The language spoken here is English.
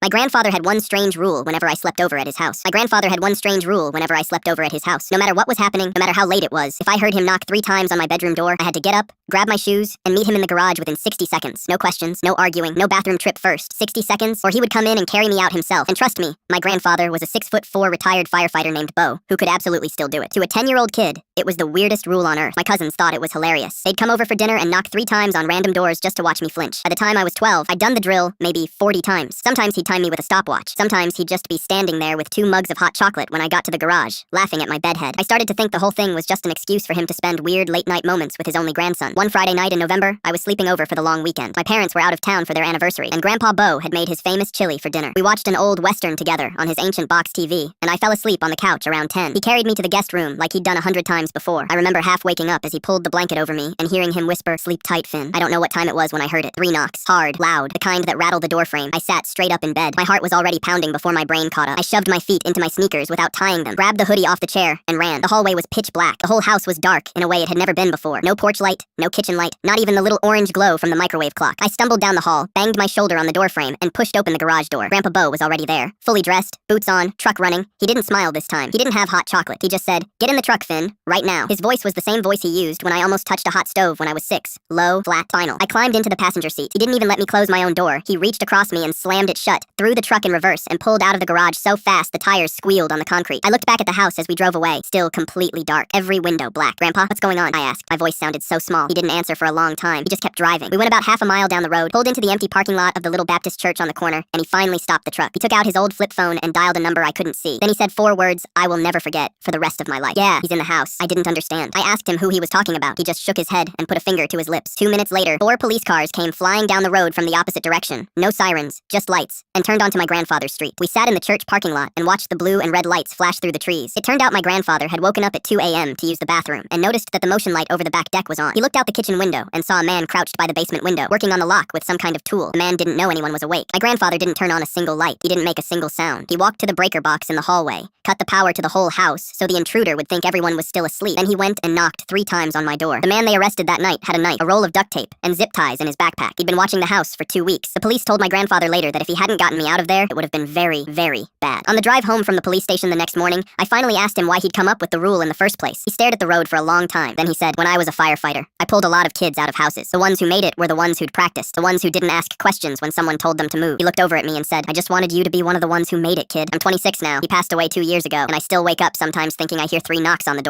My grandfather had one strange rule whenever I slept over at his house. No matter what was happening, no matter how late it was, if I heard him knock 3 times on my bedroom door, I had to get up, grab my shoes, and meet him in the garage within 60 seconds. No questions, no arguing, no bathroom trip first. 60 seconds, or he would come in and carry me out himself. And trust me, my grandfather was a 6'4" retired firefighter named Bo, who could absolutely still do it. To a 10-year-old kid, it was the weirdest rule on earth. My cousins thought it was hilarious. They'd come over for dinner and knock 3 times on random doors just to watch me flinch. By the time I was 12, I'd done the drill maybe 40 times. Sometimes he'd time me with a stopwatch. Sometimes he'd just be standing there with 2 mugs of hot chocolate when I got to the garage, laughing at my bedhead. I started to think the whole thing was just an excuse for him to spend weird late-night moments with his only grandson. One Friday night in November, I was sleeping over for the long weekend. My parents were out of town for their anniversary, and Grandpa Bo had made his famous chili for dinner. We watched an old Western together on his ancient box TV, and I fell asleep on the couch around 10. He carried me to the guest room like he'd done 100 times before. I remember half waking up as he pulled the blanket over me and hearing him whisper, "Sleep tight, Finn." I don't know what time it was when I heard it. 3 knocks. Hard, loud, the kind that rattled the doorframe. I sat straight up in bed. My heart was already pounding before my brain caught up. I shoved my feet into my sneakers without tying them, grabbed the hoodie off the chair, and ran. The hallway was pitch black. The whole house was dark in a way it had never been before. No porch light, no kitchen light, not even the little orange glow from the microwave clock. I stumbled down the hall, banged my shoulder on the doorframe, and pushed open the garage door. Grandpa Bo was already there, fully dressed, boots on, truck running. He didn't smile this time. He didn't have hot chocolate. He just said, "Get in the truck, Finn, right now." His voice was the same voice he used when I almost touched a hot stove when I was 6. Low, flat, final. I climbed into the passenger seat. He didn't even let me close my own door. He reached across me and slammed it shut, threw the truck in reverse, and pulled out of the garage so fast the tires squealed on the concrete. I looked back at the house as we drove away, still completely dark, every window black. "Grandpa, what's going on?" I asked. My voice sounded so small. He didn't answer for a long time. He just kept driving. We went about half a mile down the road, pulled into the empty parking lot of the little Baptist church on the corner, and he finally stopped the truck. He took out his old flip phone and dialed a number I couldn't see. Then he said 4 words I will never forget for the rest of my life. "Yeah, he's in the house." I didn't understand. I asked him who he was talking about. He just shook his head and put a finger to his lips. 2 minutes later, 4 police cars came flying down the road from the opposite direction. No sirens, just lights, and turned onto my grandfather's street. We sat in the church parking lot and watched the blue and red lights flash through the trees. It turned out my grandfather had woken up at 2 a.m. to use the bathroom and noticed that the motion light over the back deck was on. He looked out the kitchen window and saw a man crouched by the basement window, working on the lock with some kind of tool. The man didn't know anyone was awake. My grandfather didn't turn on a single light. He didn't make a single sound. He walked to the breaker box in the hallway, cut the power to the whole house so the intruder would think everyone was still asleep. Then he went and knocked 3 times on my door. The man they arrested that night had a knife, a roll of duct tape, and zip ties in his backpack. He'd been watching the house for 2 weeks. The police told my grandfather later that if he hadn't gotten me out of there, it would have been very, very bad. On the drive home from the police station the next morning, I finally asked him why he'd come up with the rule in the first place. He stared at the road for a long time. Then he said, "When I was a firefighter, I pulled a lot of kids out of houses. The ones who made it were the ones who'd practiced, the ones who didn't ask questions when someone told them to move." He looked over at me and said, "I just wanted you to be one of the ones who made it, kid." I'm 26 now. He passed away 2 years ago, and I still wake up sometimes thinking I hear 3 knocks on the door.